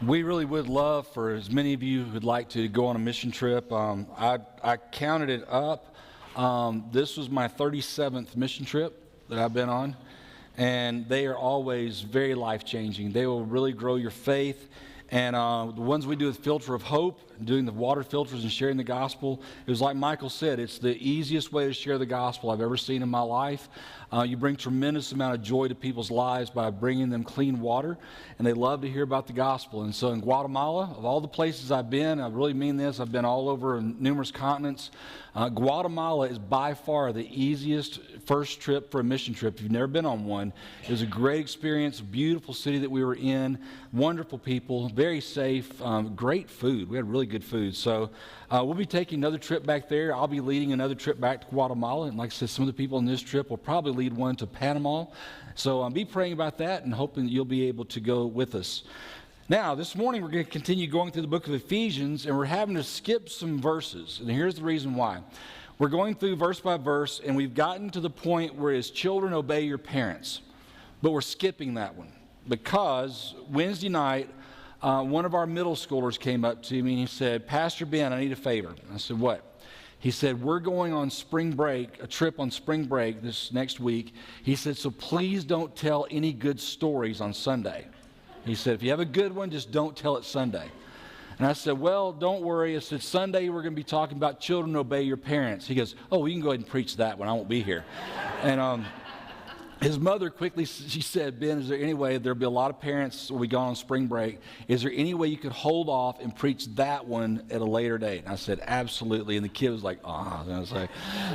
We really would love for as many of you who'd like to go on a mission trip. I counted it up. This was my 37th mission trip that I've been on, and they are always very life-changing. They will really grow your faith. And the ones we do with Filter of Hope, doing the water filters and sharing the gospel, it was like Michael said, it's the easiest way to share the gospel I've ever seen in my life. You bring tremendous amount of joy to people's lives by bringing them clean water, and they love to hear about the gospel. And so in Guatemala, of all the places I've been, I really mean this, I've been all over numerous continents. Guatemala is by far the easiest first trip for a mission trip. If you've never been on one, it was a great experience, beautiful city that we were in, wonderful people, very safe, great food. We had really good food. So we'll be taking another trip back there. I'll be leading another trip back to Guatemala. And like I said, some of the people on this trip will probably lead one to Panama. So be praying about that and hoping that you'll be able to go with us. Now, this morning we're going to continue going through the book of Ephesians, and we're having to skip some verses. And here's the reason why. We're going through verse by verse, and we've gotten to the point where as children obey your parents. But we're skipping that one because Wednesday night, one of our middle schoolers came up to me and he said, "Pastor Ben, I need a favor." I said, "What?" He said, "We're going on spring break, a trip on spring break this next week." He said, "So please don't tell any good stories on Sunday." He said, "If you have a good one, just don't tell it Sunday." And I said, "Well, don't worry." I said, "Sunday we're going to be talking about children obey your parents." He goes, "Oh, you can go ahead and preach that one. I won't be here." And his mother quickly, she said, "Ben, is there any way, there'll be a lot of parents will be gone on spring break. Is there any way you could hold off and preach that one at a later date?" And I said, "Absolutely." And the kid was like,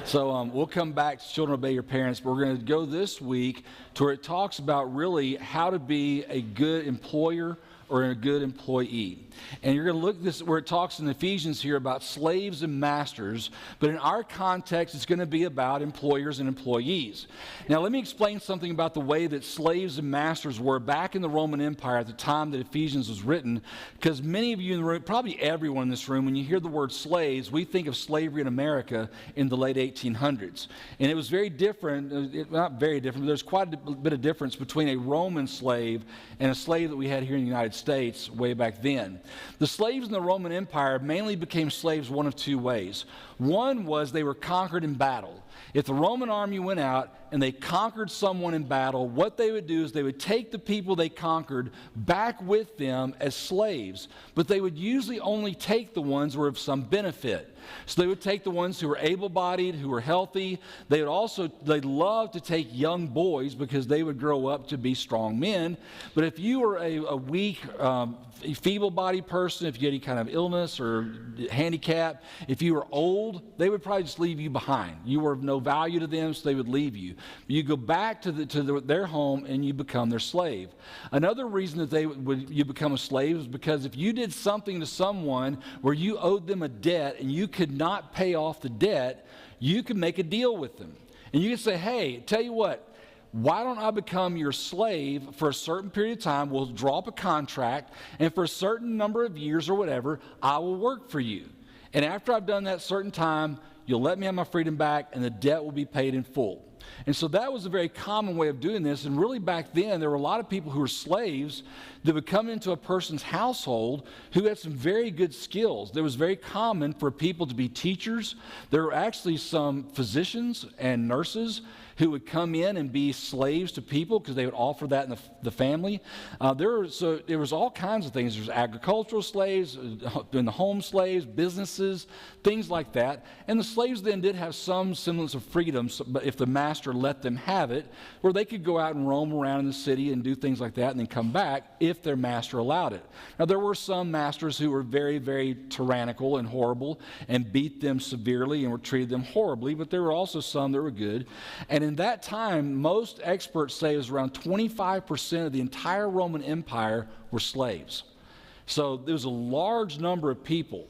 So we'll come back to Children Obey Your Parents, but we're going to go this week to where it talks about really how to be a good employer or a good employee. And you're going to look at this where it talks in Ephesians here about slaves and masters, but in our context, it's going to be about employers and employees. Now, let me explain something about the way that slaves and masters were back in the Roman Empire at the time that Ephesians was written, because many of you in the room, probably everyone in this room, when you hear the word slaves, we think of slavery in America in the late 1800s. And it was very different, not very different, but there's quite a bit of difference between a Roman slave and a slave that we had here in the United States way back then. The slaves in the Roman Empire mainly became slaves one of two ways. One was they were conquered in battle. If the Roman army went out and they conquered someone in battle, what they would do is they would take the people they conquered back with them as slaves, but they would usually only take the ones who were of some benefit. So they would take the ones who were able-bodied, who were healthy. They'd love to take young boys because they would grow up to be strong men. But if you were a weak, feeble-bodied person, if you had any kind of illness or handicap, if you were old, they would probably just leave you behind. You were of no value to them, so they would leave you. You go back to their home and you become their slave. Another reason that you become a slave is because if you did something to someone where you owed them a debt and you could not pay off the debt, you could make a deal with them. And you could say, "Hey, tell you what, why don't I become your slave for a certain period of time? We'll draw up a contract, and for a certain number of years or whatever, I will work for you. And after I've done that certain time, you'll let me have my freedom back, and the debt will be paid in full." And so that was a very common way of doing this. And really back then, there were a lot of people who were slaves that would come into a person's household who had some very good skills. It was very common for people to be teachers. There were actually some physicians and nurses who would come in and be slaves to people because they would offer that in the family. There was all kinds of things. There's agricultural slaves, in the home slaves, businesses, things like that. And the slaves then did have some semblance of freedom, but if the master let them have it, where they could go out and roam around in the city and do things like that and then come back if their master allowed it. Now, there were some masters who were very, very tyrannical and horrible and beat them severely and treated them horribly, but there were also some that were good. And in that time, most experts say it was around 25% of the entire Roman Empire were slaves. So there was a large number of people.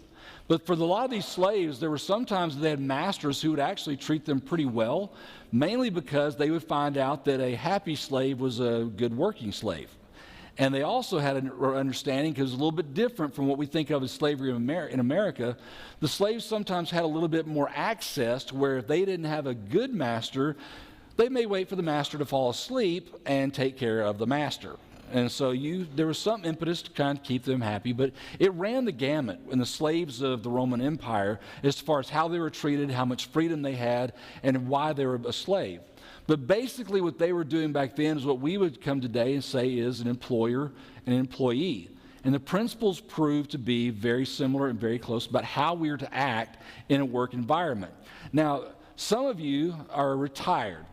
But for a lot of these slaves, there were sometimes they had masters who would actually treat them pretty well, mainly because they would find out that a happy slave was a good working slave. And they also had an understanding, because it's a little bit different from what we think of as slavery in America. The slaves sometimes had a little bit more access to where if they didn't have a good master, they may wait for the master to fall asleep and take care of the master. And so there was some impetus to kind of keep them happy, but it ran the gamut in the slaves of the Roman Empire as far as how they were treated, how much freedom they had, and why they were a slave. But basically what they were doing back then is what we would come today and say is an employer and an employee. And the principles proved to be very similar and very close about how we are to act in a work environment. Now, some of you are retired.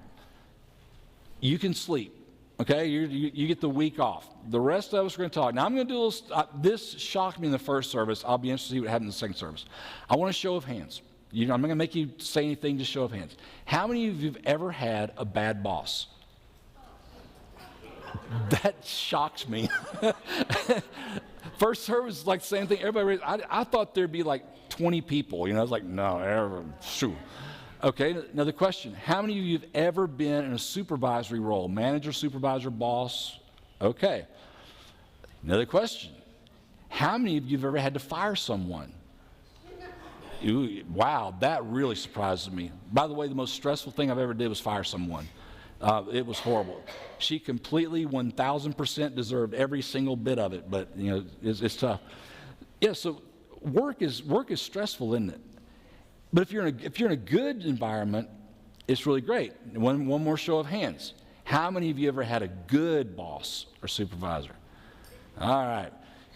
You can sleep, okay? You get the week off. The rest of us are going to talk. Now, I'm going to do a little, this shocked me in the first service. I'll be interested to see what happens in the second service. I want a show of hands. I'm not going to make you say anything, just show of hands. How many of you have ever had a bad boss? That shocks me. First service is like the same thing. Everybody, I thought there'd be like 20 people. I was like, no, shoot. Okay, another question. How many of you have ever been in a supervisory role? Manager, supervisor, boss? Okay. Another question. How many of you have ever had to fire someone? Wow, that really surprises me. By the way, the most stressful thing I've ever did was fire someone. It was horrible. She completely 1,000% deserved every single bit of it, but it's tough. Yeah, so work is stressful, isn't it? But if you're in a good environment, it's really great. One more show of hands. How many of you ever had a good boss or supervisor? All right.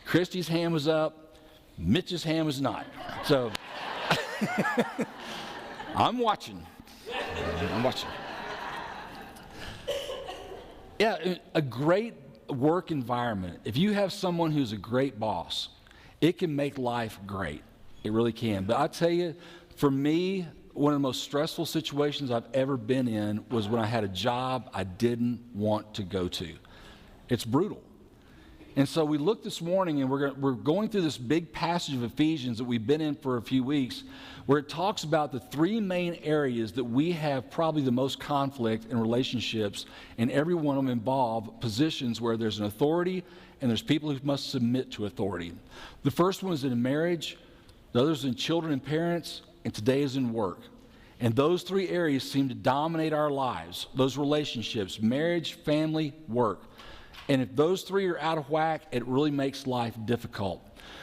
Christy's hand was up. Mitch's hand was not. So I'm watching. Yeah, a great work environment. If you have someone who's a great boss, it can make life great. It really can. But I tell you, for me, one of the most stressful situations I've ever been in was when I had a job I didn't want to go to. It's brutal. And so we looked this morning, and we're going through this big passage of Ephesians that we've been in for a few weeks, where it talks about the three main areas that we have probably the most conflict in relationships, and every one of them involve positions where there's an authority and there's people who must submit to authority. The first one is in marriage, the other is in children and parents, and today is in work. And those three areas seem to dominate our lives, those relationships, marriage, family, work. And if those three are out of whack, it really makes life difficult.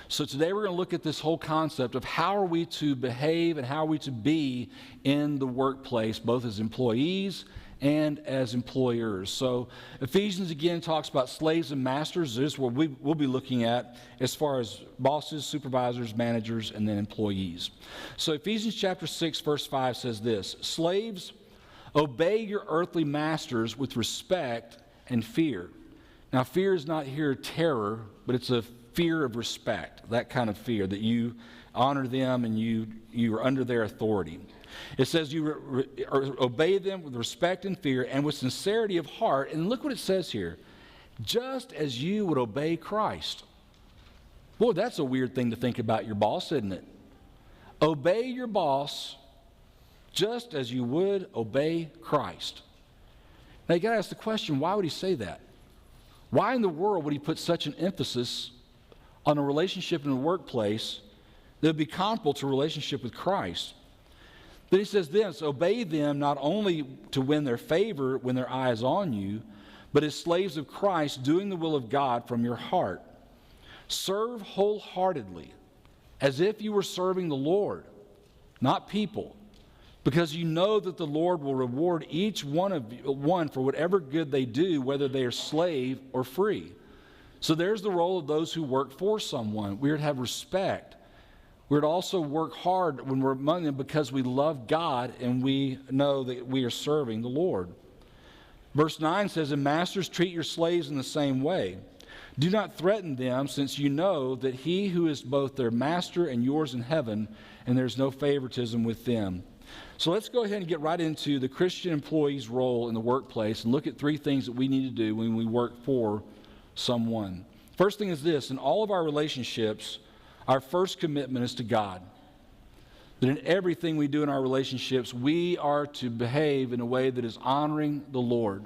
So today we're going to look at this whole concept of how are we to behave and how are we to be in the workplace, both as employees and as employers. So Ephesians again talks about slaves and masters. This is what we'll be looking at as far as bosses, supervisors, managers, and then employees. So Ephesians chapter 6, verse 5 says this: Slaves, obey your earthly masters with respect and fear. Now, fear is not here terror, but it's a fear of respect, that kind of fear, that you honor them and you are under their authority. It says you obey them with respect and fear and with sincerity of heart. And look what it says here: just as you would obey Christ. Boy, that's a weird thing to think about your boss, isn't it? Obey your boss just as you would obey Christ. Now, you got to ask the question, why would he say that? Why in the world would he put such an emphasis on a relationship in the workplace that would be comparable to a relationship with Christ? Then he says this: obey them not only to win their favor when their eye is on you, but as slaves of Christ, doing the will of God from your heart. Serve wholeheartedly, as if you were serving the Lord, not people, because you know that the Lord will reward each one for whatever good they do, whether they are slave or free. So there's the role of those who work for someone. We are to have respect. We're to also work hard when we're among them because we love God and we know that we are serving the Lord. Verse 9 says, and masters, treat your slaves in the same way. Do not threaten them, since you know that he who is both their master and yours in heaven, and there's no favoritism with them. So let's go ahead and get right into the Christian employee's role in the workplace and look at three things that we need to do when we work for someone. First thing is this: in all of our relationships, our first commitment is to God. That in everything we do in our relationships, we are to behave in a way that is honoring the Lord.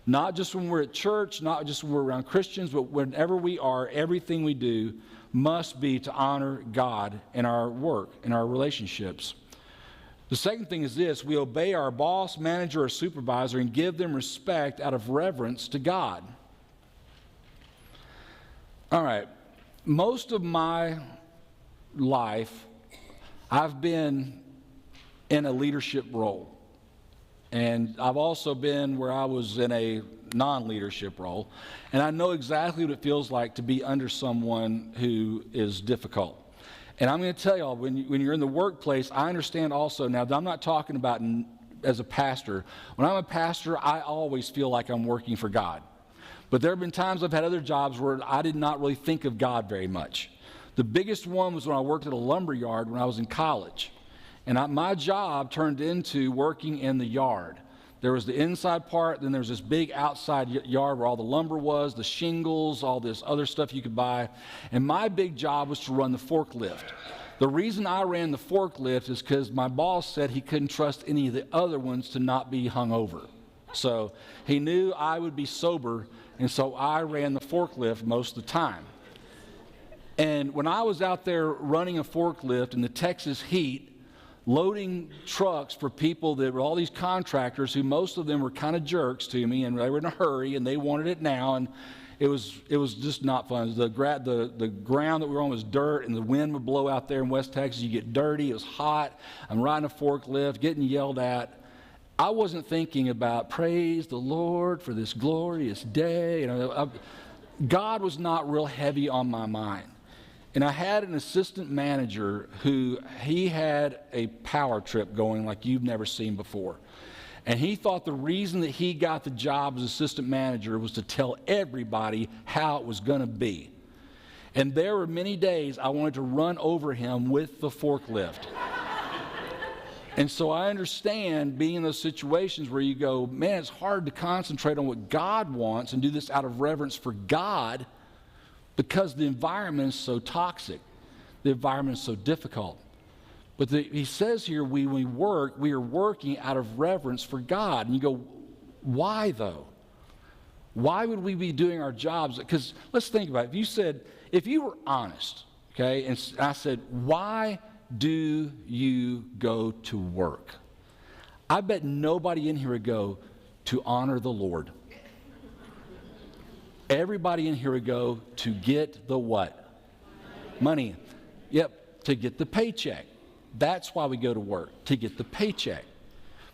Not just when we're at church, not just when we're around Christians, but whenever we are, everything we do must be to honor God in our work, in our relationships. The second thing is this: we obey our boss, manager, or supervisor and give them respect out of reverence to God. All right. Most of my life, I've been in a leadership role. And I've also been where I was in a non-leadership role. And I know exactly what it feels like to be under someone who is difficult. And I'm going to tell y'all, when you're in the workplace, I understand also now that I'm not talking about as a pastor. When I'm a pastor, I always feel like I'm working for God. But there have been times I've had other jobs where I did not really think of God very much. The biggest one was when I worked at a lumber yard when I was in college. And my job turned into working in the yard. There was the inside part, then there was this big outside yard where all the lumber was, the shingles, all this other stuff you could buy. And my big job was to run the forklift. The reason I ran the forklift is because my boss said he couldn't trust any of the other ones to not be hungover. So he knew I would be sober, and so I ran the forklift most of the time. And when I was out there running a forklift in the Texas heat, loading trucks for people that were all these contractors who most of them were kind of jerks to me, and they were in a hurry and they wanted it now, and it was just not fun. The ground that we were on was dirt, and the wind would blow out there in West Texas. You get dirty. It was hot. I'm riding a forklift, getting yelled at. I wasn't thinking about praise the Lord for this glorious day. God was not real heavy on my mind. And I had an assistant manager who he had a power trip going like you've never seen before. And he thought the reason that he got the job as assistant manager was to tell everybody how it was going to be. And there were many days I wanted to run over him with the forklift. And so I understand being in those situations where you go, man, it's hard to concentrate on what God wants and do this out of reverence for God, because the environment is so toxic. The environment is so difficult. But he says here, when we work, we are working out of reverence for God. And you go, why though? Why would we be doing our jobs? Because let's think about it. If you were honest, okay, and I said, why do you go to work? I bet nobody in here would go to honor the Lord. Everybody in here would go to get the what? Money. Yep, to get the paycheck. That's why we go to work, to get the paycheck.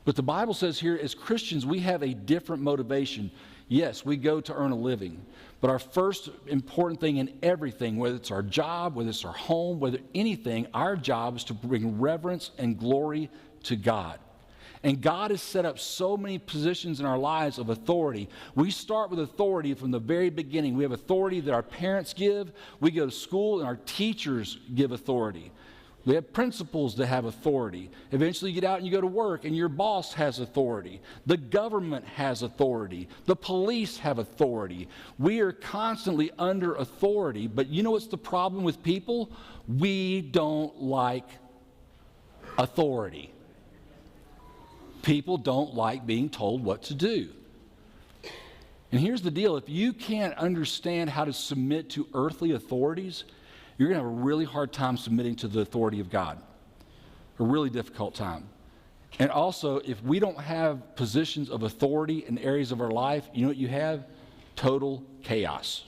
But the Bible says here, as Christians, we have a different motivation. Yes, we go to earn a living. But our first important thing in everything, whether it's our job, whether it's our home, whether anything, our job is to bring reverence and glory to God. And God has set up so many positions in our lives of authority. We start with authority from the very beginning. We have authority that our parents give. We go to school and our teachers give authority. We have principals that have authority. Eventually you get out and you go to work and your boss has authority. The government has authority. The police have authority. We are constantly under authority. But you know what's the problem with people? We don't like authority. People don't like being told what to do. And here's the deal. If you can't understand how to submit to earthly authorities, you're going to have a really hard time submitting to the authority of God. A really difficult time. And also, if we don't have positions of authority in areas of our life, you know what you have? Total chaos.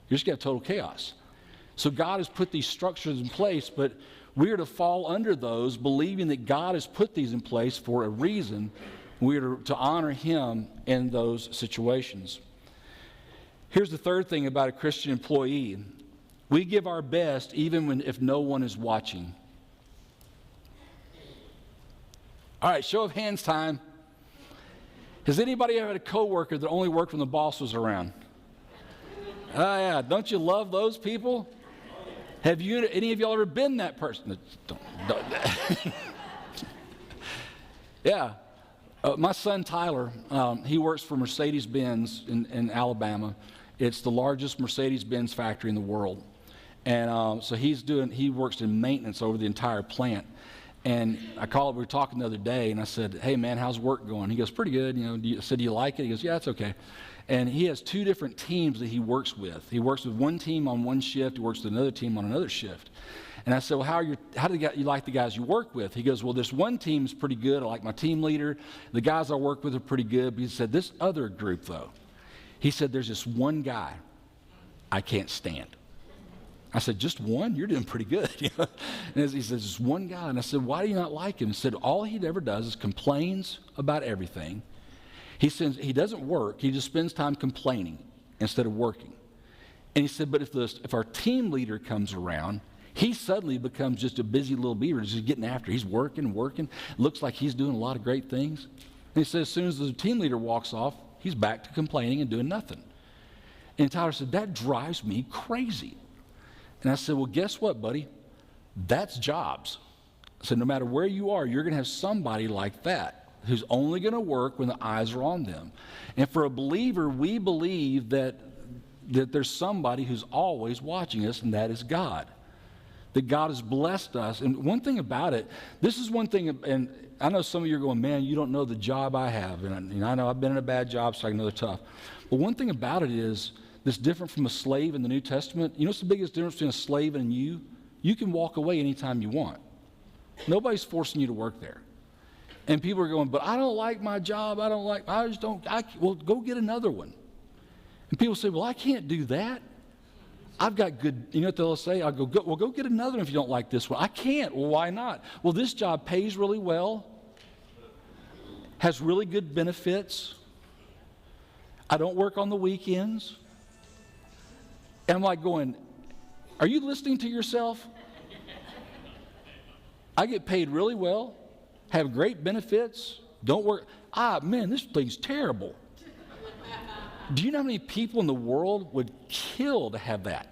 You're just going to have total chaos. So God has put these structures in place, but we are to fall under those, believing that God has put these in place for a reason. We are to honor Him in those situations. Here's the third thing about a Christian employee. We give our best even if no one is watching. All right, show of hands time. Has anybody ever had a coworker that only worked when the boss was around? Oh yeah, don't you love those people? Have any of y'all ever been that person? Yeah. My son Tyler, he works for Mercedes-Benz in Alabama. It's the largest Mercedes-Benz factory in the world. And so he works in maintenance over the entire plant. And we were talking the other day, and I said, hey man, how's work going? He goes, pretty good. I said, do you like it? He goes, yeah, it's okay. And he has two different teams that he works with. He works with one team on one shift. He works with another team on another shift. And I said, well, how do you like the guys you work with? He goes, well, this one team's pretty good. I like my team leader. The guys I work with are pretty good. But he said, this other group, though, he said, there's this one guy. I can't stand. I said, just one? You're doing pretty good. And he says, just one guy. And I said, why do you not like him? He said, all he ever does is complains about everything. He says he doesn't work. He just spends time complaining instead of working. And he said, but if our team leader comes around, he suddenly becomes just a busy little beaver, just getting after. He's working. Looks like he's doing a lot of great things. And he said, as soon as the team leader walks off, he's back to complaining and doing nothing. And Tyler said, that drives me crazy. And I said, well, guess what, buddy? That's jobs. I said, no matter where you are, you're going to have somebody like that who's only going to work when the eyes are on them. And for a believer, we believe that there's somebody who's always watching us, and that is God. That God has blessed us. And one thing about it, this is one thing, and I know some of you are going, man, you don't know the job I have. And I know I've been in a bad job, so I know they're tough. But one thing about it is, that's different from a slave in the New Testament. You know what's the biggest difference between a slave and you? You can walk away anytime you want. Nobody's forcing you to work there. And people are going, but I don't like my job. Well, go get another one. And people say, well, I can't do that. I've got good, you know what they'll say? I'll go, well, go get another one if you don't like this one. I can't. Well, why not? Well, this job pays really well, has really good benefits. I don't work on the weekends. And I'm like going, are you listening to yourself? I get paid really well, have great benefits, don't work. Man, this thing's terrible. Do you know how many people in the world would kill to have that?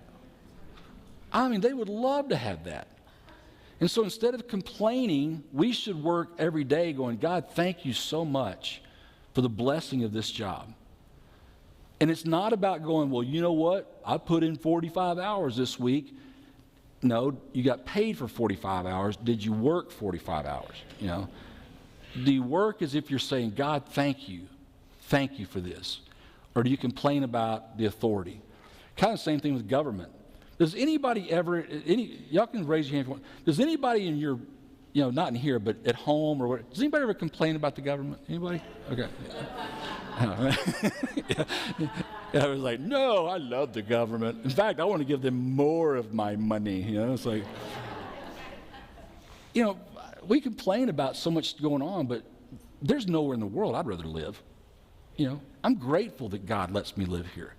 I mean, they would love to have that. And so instead of complaining, we should work every day going, God, thank you so much for the blessing of this job. And it's not about going, well, you know what? I put in 45 hours this week. No, you got paid for 45 hours. Did you work 45 hours? You know, do you work as if you're saying, God, thank you for this? Or do you complain about the authority? Kind of the same thing with government. Does anybody ever, y'all can raise your hand if you want. Does anybody in your, not in here, but at home or what, does anybody ever complain about the government? Anybody? Okay. I was like, no, I love the government. In fact, I want to give them more of my money. It's like, we complain about so much going on, but there's nowhere in the world I'd rather live. I'm grateful that God lets me live here.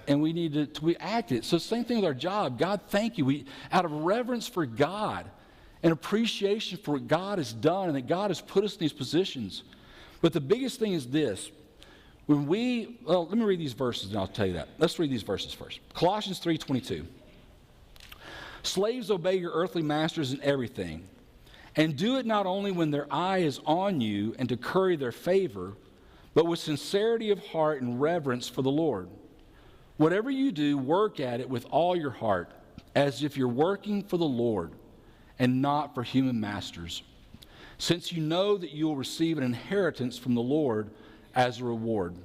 And we need to act it. So same thing with our job. God, thank you. Out of reverence for God and appreciation for what God has done and that God has put us in these positions. But the biggest thing is this. Let me read these verses and I'll tell you that. Let's read these verses first. Colossians 3:22. Slaves, obey your earthly masters in everything, and do it not only when their eye is on you and to curry their favor, but with sincerity of heart and reverence for the Lord. Whatever you do, work at it with all your heart, as if you're working for the Lord and not for human masters, since you know that you will receive an inheritance from the Lord as a reward.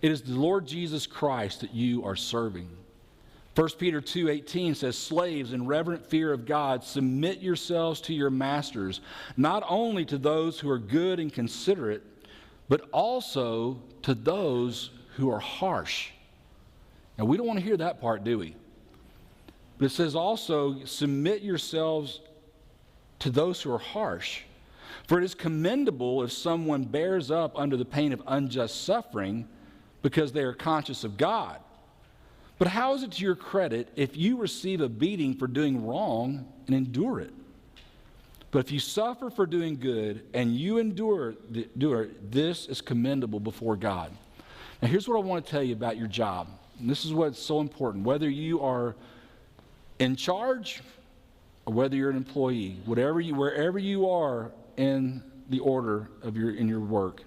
It is the Lord Jesus Christ that you are serving. 1 Peter 2:18 says, slaves, in reverent fear of God, submit yourselves to your masters, not only to those who are good and considerate, but also to those who are harsh. Now, we don't want to hear that part, do we? But it says also, submit yourselves to those who are harsh. For it is commendable if someone bears up under the pain of unjust suffering because they are conscious of God. But how is it to your credit if you receive a beating for doing wrong and endure it? But if you suffer for doing good and you endure this is commendable before God. Now here's what I want to tell you about your job. And this is what's so important. Whether you are in charge or whether you're an employee, wherever you are in the order of your work,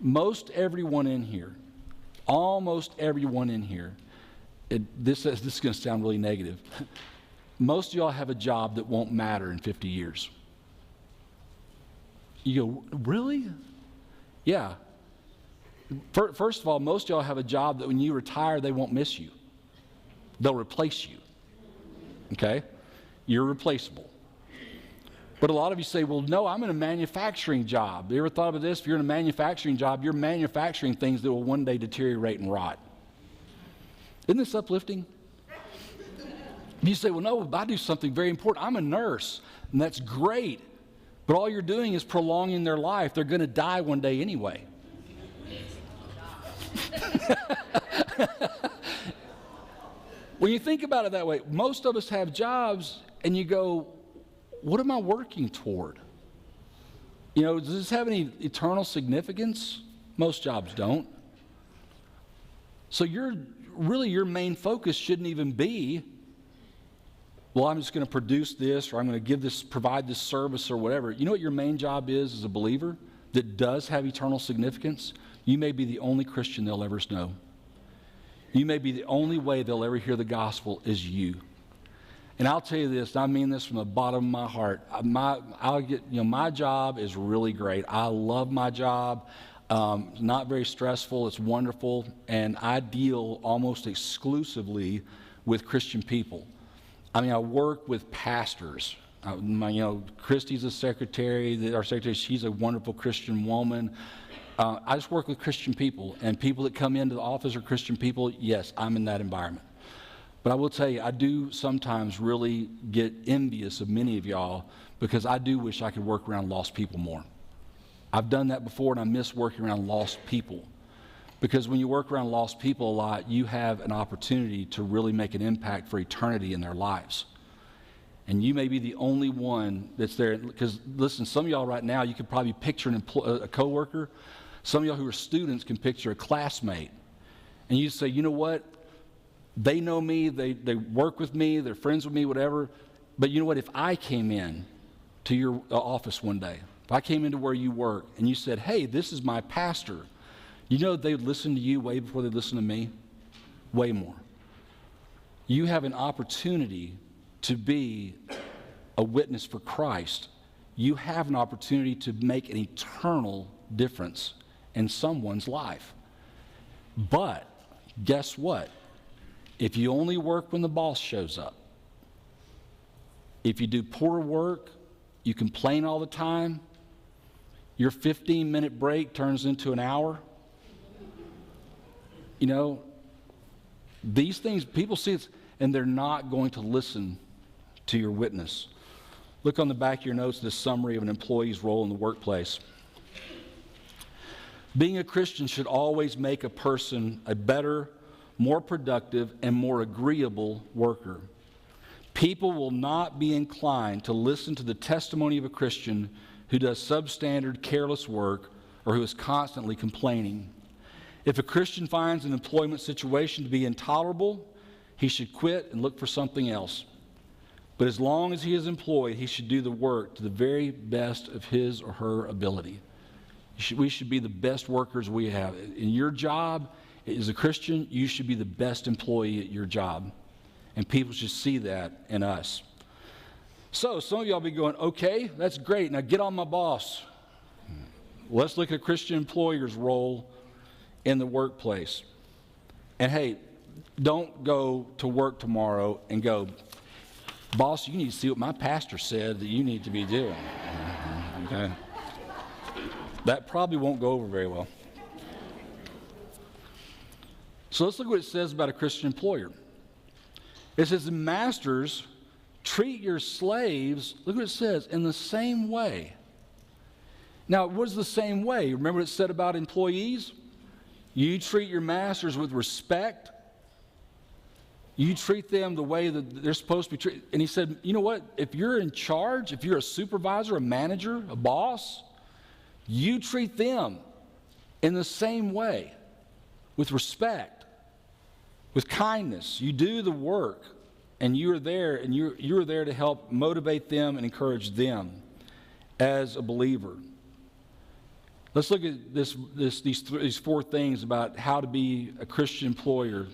almost everyone in here, this is going to sound really negative. Most of y'all have a job that won't matter in 50 years. You go, really? Yeah. First of all, most of y'all have a job that when you retire, they won't miss you. They'll replace you. Okay? You're replaceable. But a lot of you say, well, no, I'm in a manufacturing job. You ever thought about this? If you're in a manufacturing job, you're manufacturing things that will one day deteriorate and rot. Isn't this uplifting? You say, well, no, I do something very important. I'm a nurse, and that's great. But all you're doing is prolonging their life. They're going to die one day anyway. When you think about it that way, most of us have jobs, and you go, what am I working toward? You know, does this have any eternal significance? Most jobs don't. So your main focus shouldn't even be, well, I'm just going to produce this, or I'm going to provide this service or whatever. You know what your main job is as a believer that does have eternal significance? You may be the only Christian they'll ever know. You may be the only way they'll ever hear the gospel is you. And I'll tell you this, and I mean this from the bottom of my heart. My job is really great. I love my job. Not very stressful. It's wonderful. And I deal almost exclusively with Christian people. I mean, I work with pastors. Christy's a secretary. Our secretary, she's a wonderful Christian woman. I just work with Christian people, and people that come into the office are Christian people. Yes, I'm in that environment. But I will tell you, I do sometimes really get envious of many of y'all because I do wish I could work around lost people more. I've done that before, and I miss working around lost people. Because when you work around lost people a lot, you have an opportunity to really make an impact for eternity in their lives. And you may be the only one that's there. Because, listen, some of y'all right now, you could probably picture a coworker. Some of y'all who are students can picture a classmate. And you say, you know what? They know me, they work with me, they're friends with me, whatever. But you know what? If I came in to your office one day, if I came into where you work and you said, hey, this is my pastor, you know they'd listen to you way before they listen to me? Way more. You have an opportunity to be a witness for Christ. You have an opportunity to make an eternal difference in someone's life. But guess what? If you only work when the boss shows up, if you do poor work, you complain all the time, your 15-minute break turns into an hour, you know, these things, people see it, and they're not going to listen to your witness. Look on the back of your notes, this summary of an employee's role in the workplace. Being a Christian should always make a person a better, more productive, and more agreeable worker. People will not be inclined to listen to the testimony of a Christian who does substandard, careless work or who is constantly complaining. If a Christian finds an employment situation to be intolerable, he should quit and look for something else. But as long as he is employed, he should do the work to the very best of his or her ability. We should be the best workers we have. In your job, as a Christian, you should be the best employee at your job. And people should see that in us. So some of y'all be going, okay, that's great. Now get on my boss. Let's look at a Christian employer's role in the workplace. And hey, don't go to work tomorrow and go, boss, you need to see what my pastor said that you need to be doing. Okay? That probably won't go over very well. So let's look at what it says about a Christian employer. It says, masters, treat your slaves, look what it says, in the same way. Now, what is the same way? Remember what it said about employees? You treat your masters with respect. You treat them the way that they're supposed to be treated. And he said, you know what? If you're in charge, if you're a supervisor, a manager, a boss, you treat them in the same way, with respect, with kindness. You do the work, and you are there, and you are there to help motivate them and encourage them as a believer. Let's look at these four things about how to be a Christian employer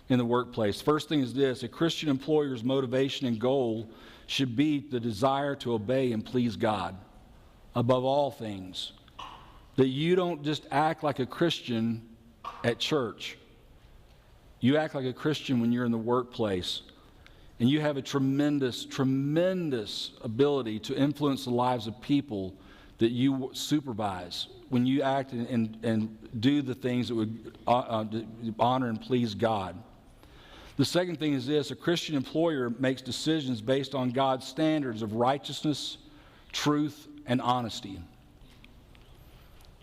in the workplace. First thing is this: a Christian employer's motivation and goal should be the desire to obey and please God above all things. That you don't just act like a Christian at church. You act like a Christian when you're in the workplace. And you have a tremendous, tremendous ability to influence the lives of people that you supervise when you act and do the things that would honor and please God. The second thing is this: a Christian employer makes decisions based on God's standards of righteousness, truth, and honesty.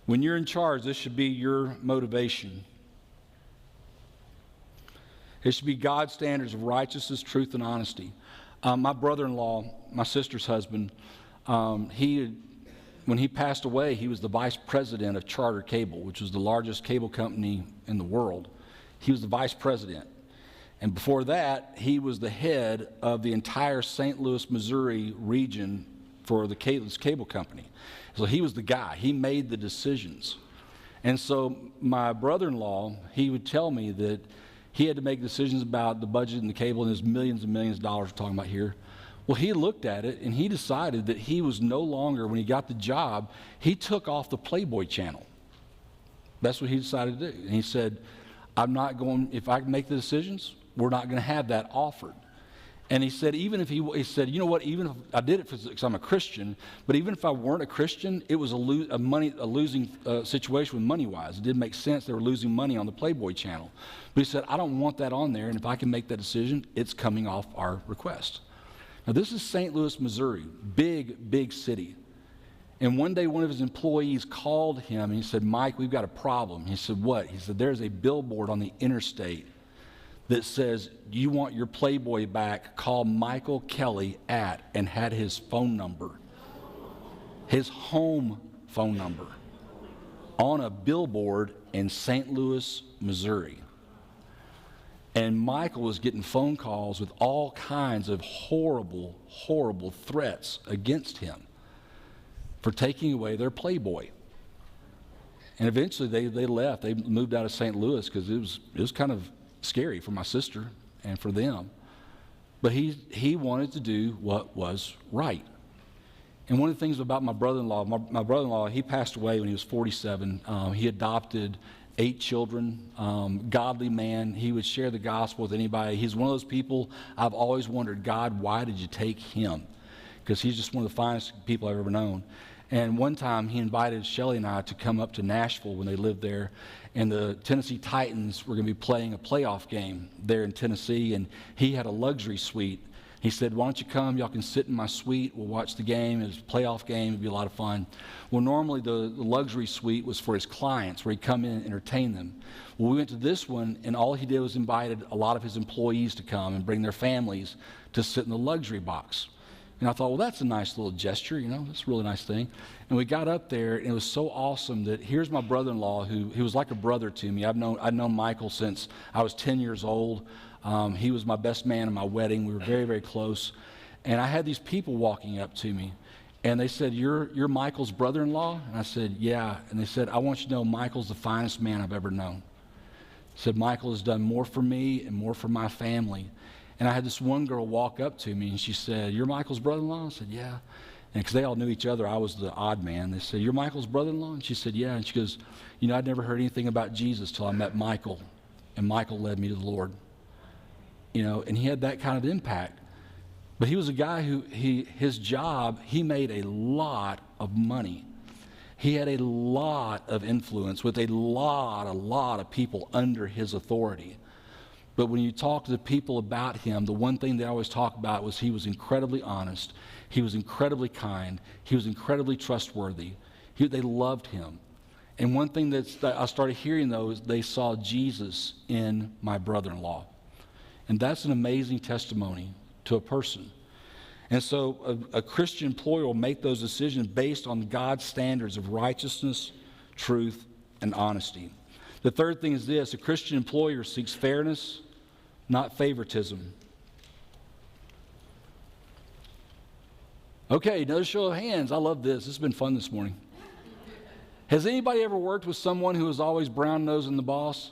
When you're in charge, this should be your motivation. It should be God's standards of righteousness, truth, and honesty. My brother-in-law, my sister's husband, when he passed away, he was the vice president of Charter Cable, which was the largest cable company in the world. He was the vice president. And before that, he was the head of the entire St. Louis, Missouri region for the cable company. So he was the guy. He made the decisions. And so my brother-in-law, he would tell me that he had to make decisions about the budget and the cable, and there's millions and millions of dollars we're talking about here. Well, he looked at it, and he decided that he was no longer, when he got the job, he took off the Playboy channel. That's what he decided to do. And he said, I'm not going, if I make the decisions, we're not going to have that offered. And he said, even if he said, you know what, even if I did it because I'm a Christian, but even if I weren't a Christian, it was a losing situation with money-wise. It didn't make sense. They were losing money on the Playboy channel. But he said, I don't want that on there, and if I can make that decision, it's coming off our request. Now, this is St. Louis, Missouri, big, big city. And one day, one of his employees called him, and he said, Mike, we've got a problem. He said, what? He said, there's a billboard on the interstate that says, you want your Playboy back, call Michael Kelly at, and had his phone number, his home phone number, on a billboard in St. Louis, Missouri. And Michael was getting phone calls with all kinds of horrible, horrible threats against him for taking away their Playboy. And eventually they left. They moved out of St. Louis because it was kind of scary for my sister and for them. But he wanted to do what was right. And one of the things about my brother-in-law, my brother-in-law, he passed away when he was 47. He adopted 8 children, godly man. He would share the gospel with anybody. He's one of those people I've always wondered, God, why did you take him? Because he's just one of the finest people I've ever known. And one time he invited Shelly and I to come up to Nashville when they lived there. And the Tennessee Titans were going to be playing a playoff game there in Tennessee. And he had a luxury suite. He said, why don't you come? Y'all can sit in my suite. We'll watch the game. It's a playoff game. It'd be a lot of fun. Well, normally the luxury suite was for his clients, where he'd come in and entertain them. Well, we went to this one, and all he did was invited a lot of his employees to come and bring their families to sit in the luxury box. And I thought, well, that's a nice little gesture, that's a really nice thing. And we got up there, and it was so awesome that here's my brother-in-law, who was like a brother to me. I'd known Michael since I was 10 years old. He was my best man in my wedding. We were very, very close. And I had these people walking up to me, and they said, you're Michael's brother-in-law? And I said, yeah. And they said, I want you to know Michael's the finest man I've ever known. Said, Michael has done more for me and more for my family. And I had this one girl walk up to me, and she said, you're Michael's brother-in-law? I said, yeah. And because they all knew each other, I was the odd man. They said, you're Michael's brother-in-law? And she said, yeah. And she goes, I'd never heard anything about Jesus till I met Michael, and Michael led me to the Lord. And he had that kind of impact. But he was a guy who, his job, he made a lot of money. He had a lot of influence with a lot of people under his authority. But when you talk to the people about him, the one thing they always talk about was he was incredibly honest. He was incredibly kind. He was incredibly trustworthy. They loved him. And one thing that I started hearing, though, is they saw Jesus in my brother-in-law. And that's an amazing testimony to a person. And so a Christian employer will make those decisions based on God's standards of righteousness, truth, and honesty. The third thing is this: a Christian employer seeks fairness, not favoritism. Okay, another show of hands. I love this. This has been fun this morning. Has anybody ever worked with someone who was always brown-nosing the boss?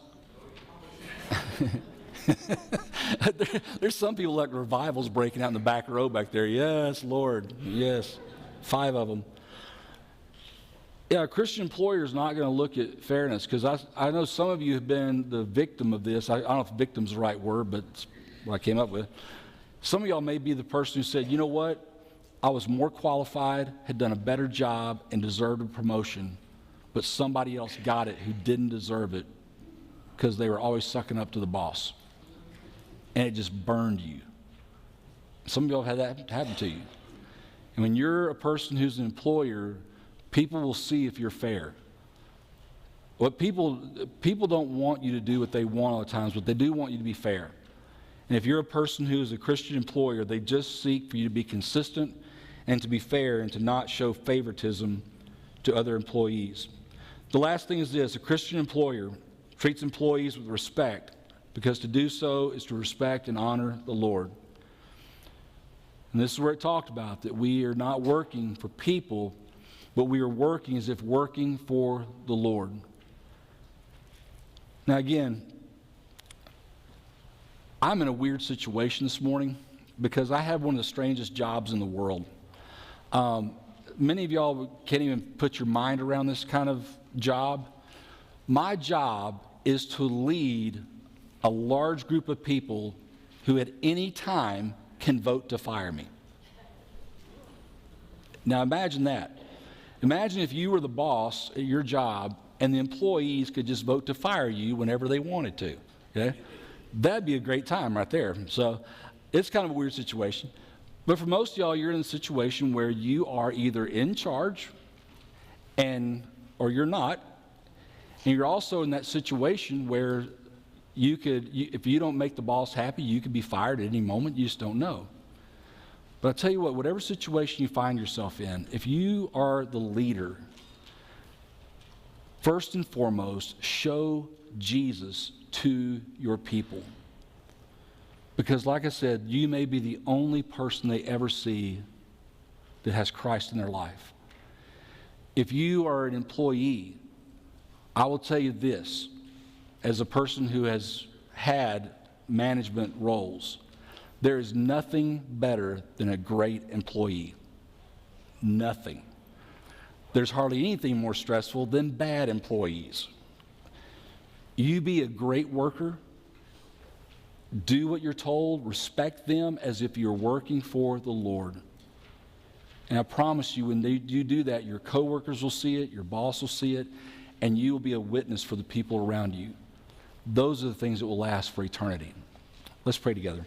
There's some people like revivals breaking out in the back row back there. Yes, Lord. Yes. 5 of them. Yeah, a Christian employer is not going to look at fairness, because I know some of you have been the victim of this. I don't know if victim's the right word, but it's what I came up with. Some of y'all may be the person who said, you know what? I was more qualified, had done a better job, and deserved a promotion, but somebody else got it who didn't deserve it because they were always sucking up to the boss. and it just burned you. Some of y'all have had that happen to you. And when you're a person who's an employer, people will see if you're fair. What people don't want you to do what they want all the times, but they do want you to be fair. And if you're a person who is a Christian employer, they just seek for you to be consistent and to be fair and to not show favoritism to other employees. The last thing is this: a Christian employer treats employees with respect, because to do so is to respect and honor the Lord. And this is where it talked about that we are not working for people, but we are working as if working for the Lord. Now again, I'm in a weird situation this morning because I have one of the strangest jobs in the world. Many of y'all can't even put your mind around this kind of job. My job is to lead a large group of people who at any time can vote to fire me. Now imagine that. Imagine if you were the boss at your job and the employees could just vote to fire you whenever they wanted to. Okay? That'd be a great time right there. So it's kind of a weird situation. But for most of y'all, you're in a situation where you are either in charge or you're not. And you're also in that situation where if you don't make the boss happy, you could be fired at any moment. You just don't know. But I'll tell you what, whatever situation you find yourself in, if you are the leader, first and foremost, show Jesus to your people. Because like I said, you may be the only person they ever see that has Christ in their life. If you are an employee, I will tell you this, as a person who has had management roles, there is nothing better than a great employee. Nothing. There's hardly anything more stressful than bad employees. You be a great worker, do what you're told, respect them as if you're working for the Lord. And I promise you, when you do that, your coworkers will see it, your boss will see it, and you will be a witness for the people around you. Those are the things that will last for eternity. Let's pray together.